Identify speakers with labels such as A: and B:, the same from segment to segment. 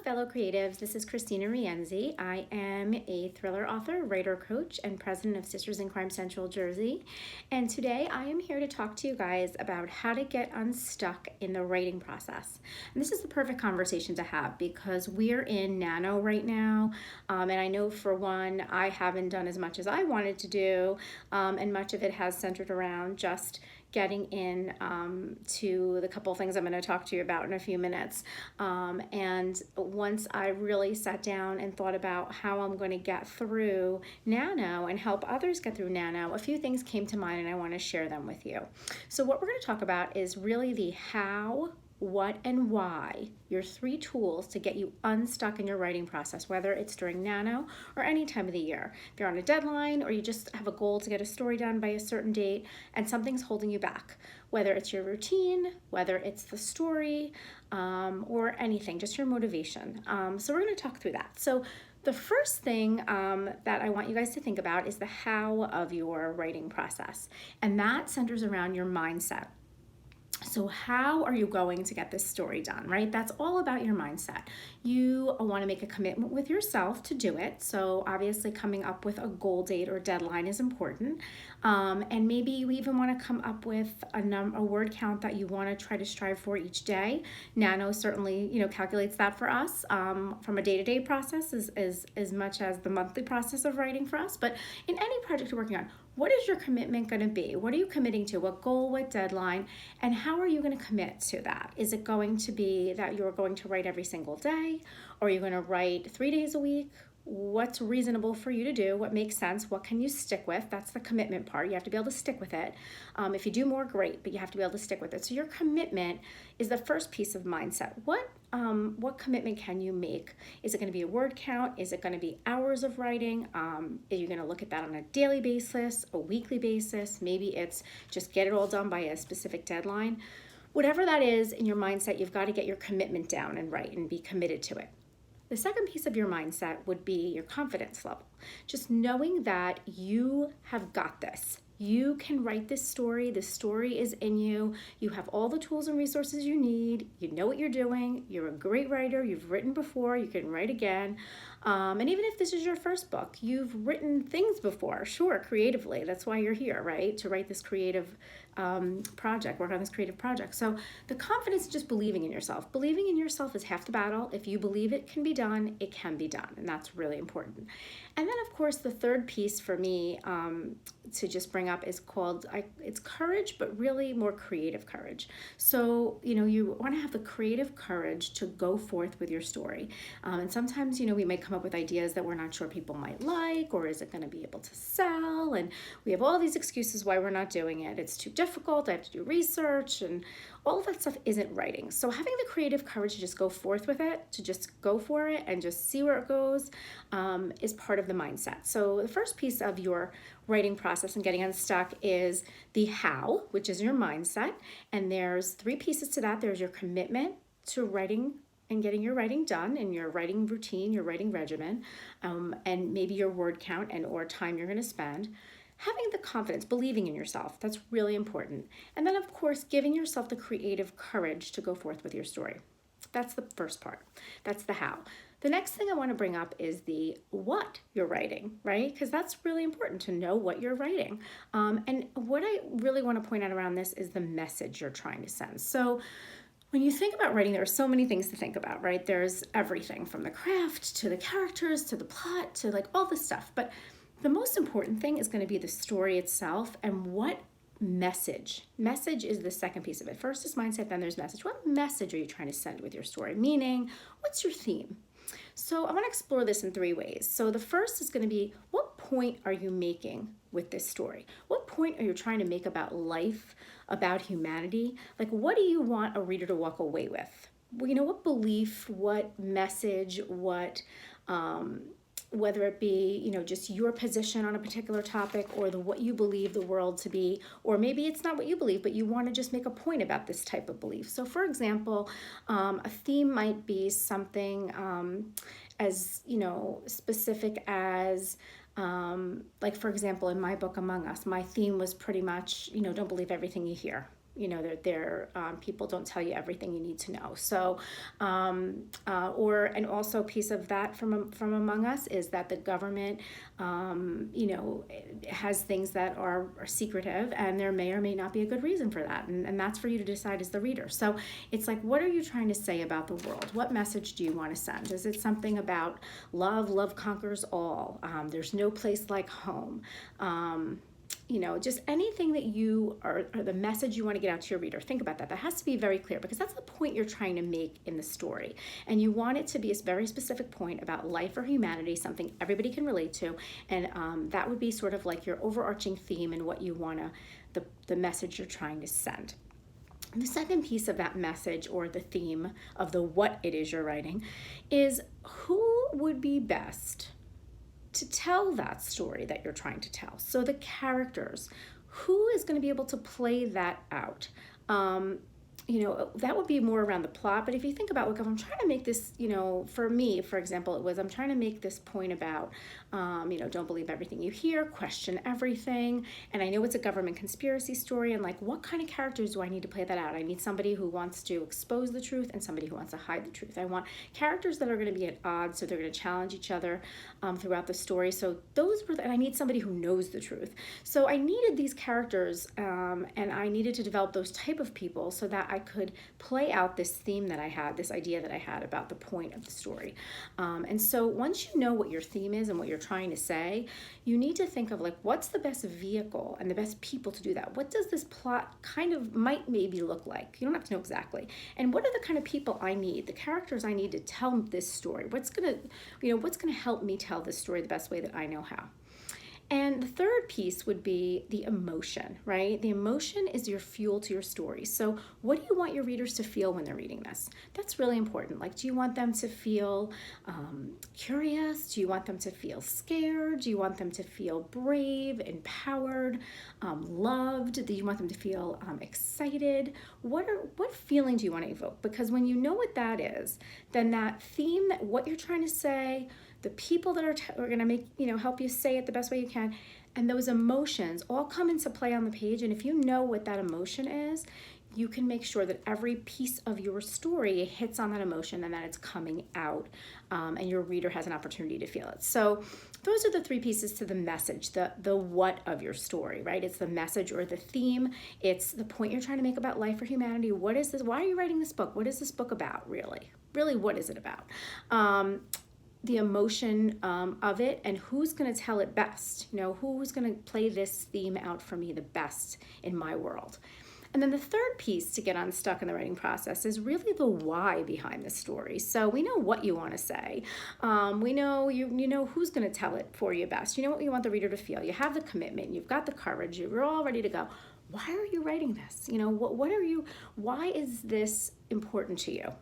A: fellow creatives. This is Christina Rienzi. I am a thriller author, writer, coach, and president of Sisters in Crime Central Jersey. And today I am here to talk to you guys about how to get unstuck in the writing process. And this is the perfect conversation to have because we're in nano right now. And I know for one, I haven't done as much as I wanted to do. And much of it has centered around just getting in to the couple things I'm going to talk to you about in a few minutes. And once I really sat down and thought about how I'm going to get through Nano and help others get through Nano, a few things came to mind and I want to share them with you. So what we're going to talk about is really the how, what, and why, your 3 tools to get you unstuck in your writing process, whether it's during Nano or any time of the year. If you're on a deadline or you just have a goal to get a story done by a certain date and something's holding you back, whether it's your routine, whether it's the story, or anything, just your motivation. So we're going to talk through that. So the first thing that I want you guys to think about is the how of your writing process. And that centers around your mindset. So how are you going to get this story done, right? That's all about your mindset. You want to make a commitment with yourself to do it. So obviously coming up with a goal date or deadline is important. And maybe you even want to come up with a word count that you want to try to strive for each day. Nano certainly, calculates that for us from a day-to-day process as much as the monthly process of writing for us. But in any project you're working on, what is your commitment going to be? What are you committing to? What goal, what deadline, and how are you going to commit to that? Is it going to be that you're going to write every single day? Or are you going to write 3 days a week? What's reasonable for you to do? What makes sense? What can you stick with? That's the commitment part. You have to be able to stick with it. If you do more, great, but you have to be able to stick with it. So your commitment is the first piece of mindset. What commitment can you make? Is it going to be a word count? Is it going to be hours of writing? Are you going to look at that on a daily basis, a weekly basis? Maybe it's just get it all done by a specific deadline. Whatever that is in your mindset, you've got to get your commitment down and write and be committed to it. The second piece of your mindset would be your confidence level. Just knowing that you have got this. You can write this story. The story is in you. You have all the tools and resources you need. You know what you're doing. You're a great writer. You've written before. You can write again. And even if this is your first book, you've written things before. Sure, creatively. That's why you're here, right? To write this creative project, work on this creative project. So the confidence is just believing in yourself. Believing in yourself is half the battle. If you believe it can be done, it can be done. And that's really important. And then, of course, the third piece for me to just bring up is called, it's courage, but really more creative courage. So, you want to have the creative courage to go forth with your story. And sometimes, we may come up with ideas that we're not sure people might like, or is it going to be able to sell? And we have all these excuses why we're not doing it. It's too difficult. I have to do research, and all of that stuff isn't writing. So having the creative courage to just go forth with it, to just go for it and just see where it goes, is part of the mindset. So the first piece of your writing process and getting unstuck is the how, which is your mindset. And there's 3 pieces to that. There's your commitment to writing and getting your writing done and your writing routine, your writing regimen, and maybe your word count and or time you're going to spend. Having the confidence, believing in yourself, that's really important. And then, of course, giving yourself the creative courage to go forth with your story. That's the first part. That's the how. The next thing I want to bring up is the what you're writing, right? Because that's really important to know what you're writing. And what I really want to point out around this is the message you're trying to send. So when you think about writing, there are so many things to think about, right? There's everything from the craft to the characters to the plot to like all this stuff. But the most important thing is going to be the story itself and what message. Message is the second piece of it. First is mindset, then there's message. What message are you trying to send with your story? Meaning, what's your theme? So I want to explore this in 3 ways. So the first is going to be, what point are you making with this story? What point are you trying to make about life, about humanity? Like, what do you want a reader to walk away with? What belief, what message, whether it be, just your position on a particular topic or what you believe the world to be, or maybe it's not what you believe, but you want to just make a point about this type of belief. So for example, a theme might be something as, specific as, like for example, in my book, Among Us, my theme was pretty much, don't believe everything you hear. people don't tell you everything you need to know. So, and also a piece of that from Among Us is that the government, has things that are secretive, and there may or may not be a good reason for that. And that's for you to decide as the reader. So it's like, what are you trying to say about the world? What message do you want to send? Is it something about love conquers all? There's no place like home. Just anything that or the message you want to get out to your reader. Think about that. That has to be very clear, because that's the point you're trying to make in the story. And you want it to be a very specific point about life or humanity, something everybody can relate to. And that would be sort of like your overarching theme and what you want the message you're trying to send. And the second piece of that message, or the theme of what it is you're writing, is who would be best to tell that story that you're trying to tell. So the characters, who is going to be able to play that out? That would be more around the plot. But if you think about, look, if I'm trying to make this, for me, for example, I'm trying to make this point about, don't believe everything you hear, question everything. And I know it's a government conspiracy story. And like, what kind of characters do I need to play that out? I need somebody who wants to expose the truth and somebody who wants to hide the truth. I want characters that are going to be at odds, so they're going to challenge each other throughout the story. So and I need somebody who knows the truth. So I needed these characters, and I needed to develop those type of people so that I could play out this theme that I had, this idea that I had about the point of the story. And so once you know what your theme is and what you're trying to say, you need to think of like, what's the best vehicle and the best people to do that? What does this plot maybe look like? You don't have to know exactly. And what are the kind of people I need, the characters I need to tell this story? What's gonna help me tell this story the best way that I know how? And the third piece would be the emotion, right? The emotion is your fuel to your story. So what do you want your readers to feel when they're reading this? That's really important. Like, do you want them to feel curious? Do you want them to feel scared? Do you want them to feel brave, empowered, loved? Do you want them to feel excited? What feeling do you want to evoke? Because when you know what that is, then that theme, that what you're trying to say, the people that are going to make, help you say it the best way you can, and those emotions all come into play on the page. And if you know what that emotion is, you can make sure that every piece of your story hits on that emotion and that it's coming out, and your reader has an opportunity to feel it. So those are the three pieces to the message, the what of your story, right? It's the message or the theme. It's the point you're trying to make about life or humanity. What is this? Why are you writing this book? What is this book about, really? Really, what is it about? The emotion of it, and who's going to tell it best. Who's going to play this theme out for me the best in my world. And then the third piece to get unstuck in the writing process is really the why behind the story. So we know what you want to say. We know you know who's going to tell it for you best. You know what you want the reader to feel. You have the commitment. You've got the courage. You're all ready to go. Why are you writing this? Why is this important to you?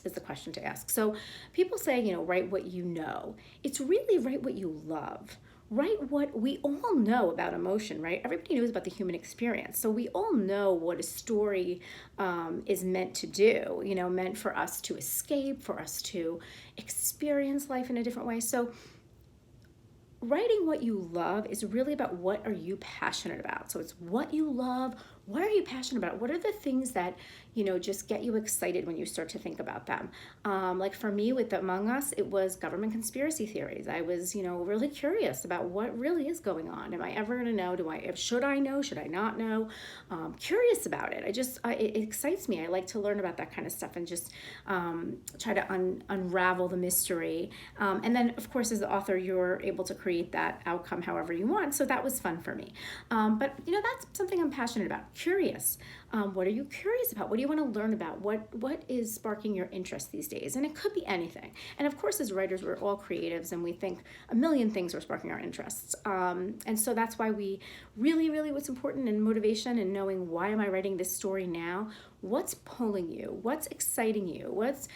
A: Is the question to ask. So people say, write what you know. It's really write what you love. Write what we all know about emotion, right? Everybody knows about the human experience. So we all know what a story is meant to do, meant for us to escape, for us to experience life in a different way. So writing what you love is really about what are you passionate about. So it's what you love. What are you passionate about? What are the things that, just get you excited when you start to think about them? Like for me with Among Us, it was government conspiracy theories. I was, really curious about what really is going on. Am I ever going to know? Should I know? Should I not know? Curious about it. It excites me. I like to learn about that kind of stuff and just try to unravel the mystery. And then, of course, as the author, you're able to create that outcome however you want. So that was fun for me. But, that's something I'm passionate about. Curious. What are you curious about? What do you want to learn about? What is sparking your interest these days? And it could be anything. And of course, as writers, we're all creatives and we think a million things are sparking our interests. And so that's why we really, what's important in motivation and knowing, why am I writing this story now? What's pulling you? What's exciting you? What's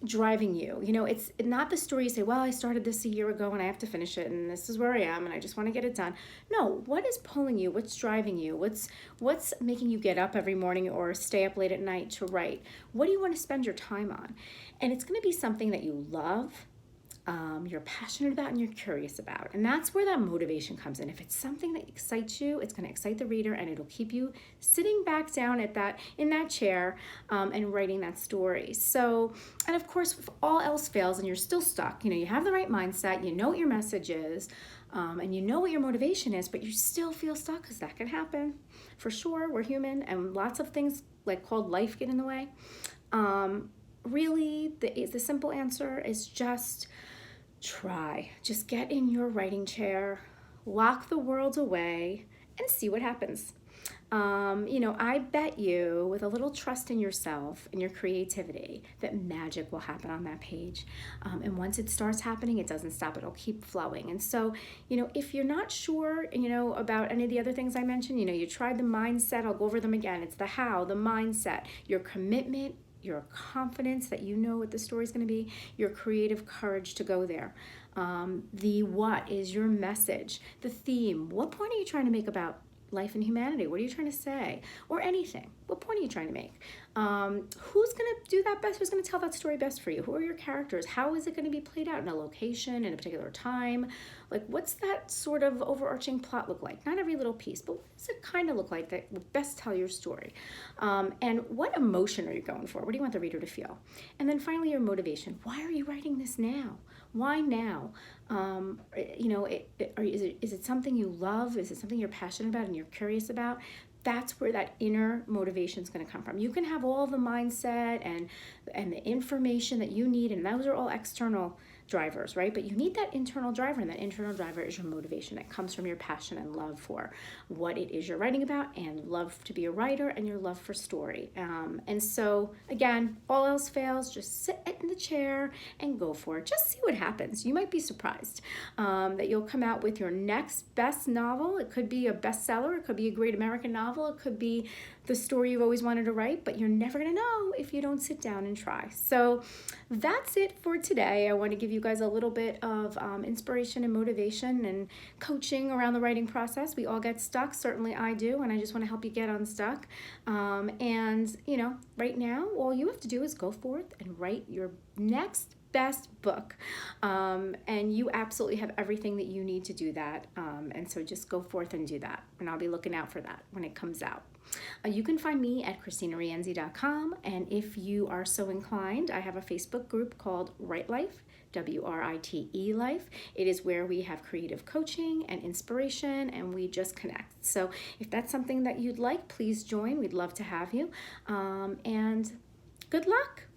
A: driving you? It's not the story you say, well, I started this a year ago and I have to finish it and this is where I am and I just want to get it done. No, what is pulling you? What's driving you? What's making you get up every morning or stay up late at night to write? What do you want to spend your time on? And it's going to be something that you love, you're passionate about and you're curious about. And that's where that motivation comes in. If it's something that excites you, it's going to excite the reader, and it'll keep you sitting back down in that chair and writing that story. So, and of course, if all else fails and you're still stuck, you have the right mindset, you know what your message is, and you know what your motivation is, but you still feel stuck, because that can happen for sure. We're human, and lots of things called life get in the way. Really, the simple answer is just try. Just get in your writing chair, lock the world away, and see what happens. I bet you, with a little trust in yourself and your creativity, that magic will happen on that page. And once it starts happening, it doesn't stop. It'll keep flowing. And so, if you're not sure, about any of the other things I mentioned, you tried the mindset. I'll go over them again. It's the how, the mindset, your commitment, your confidence that you know what the story's going to be, your creative courage to go there. The what is your message, the theme. What point are you trying to make about life and humanity? What are you trying to say? Or anything. What point are you trying to make? Who's going to do that best? Who's going to tell that story best for you? Who are your characters? How is it going to be played out in a location, in a particular time? What's that sort of overarching plot look like? Not every little piece, but what does it kind of look like that will best tell your story? And what emotion are you going for? What do you want the reader to feel? And then finally, your motivation. Why are you writing this now? Why now? Is it something you love? Is it something you're passionate about and you're curious about? That's where that inner motivation is going to come from. You can have all the mindset and the information that you need, and those are all external drivers, right? But you need that internal driver, and that internal driver is your motivation that comes from your passion and love for what it is you're writing about, and love to be a writer, and your love for story. And so, again, all else fails, just sit in the chair and go for it. Just see what happens. You might be surprised that you'll come out with your next best novel. It could be a bestseller. It could be a great American novel. It could be the story you've always wanted to write, but you're never going to know if you don't sit down and try. So that's it for today. I want to give you guys a little bit of inspiration and motivation and coaching around the writing process. We all get stuck. Certainly I do, and I just want to help you get unstuck. Right now, all you have to do is go forth and write your next best book, and you absolutely have everything that you need to do that, and so just go forth and do that, and I'll be looking out for that when it comes out. You can find me at ChristinaRienzi.com, and if you are so inclined, I have a Facebook group called Write Life, WRITE Life. It is where we have creative coaching and inspiration, and we just connect. So if that's something that you'd like, please join. We'd love to have you, and good luck.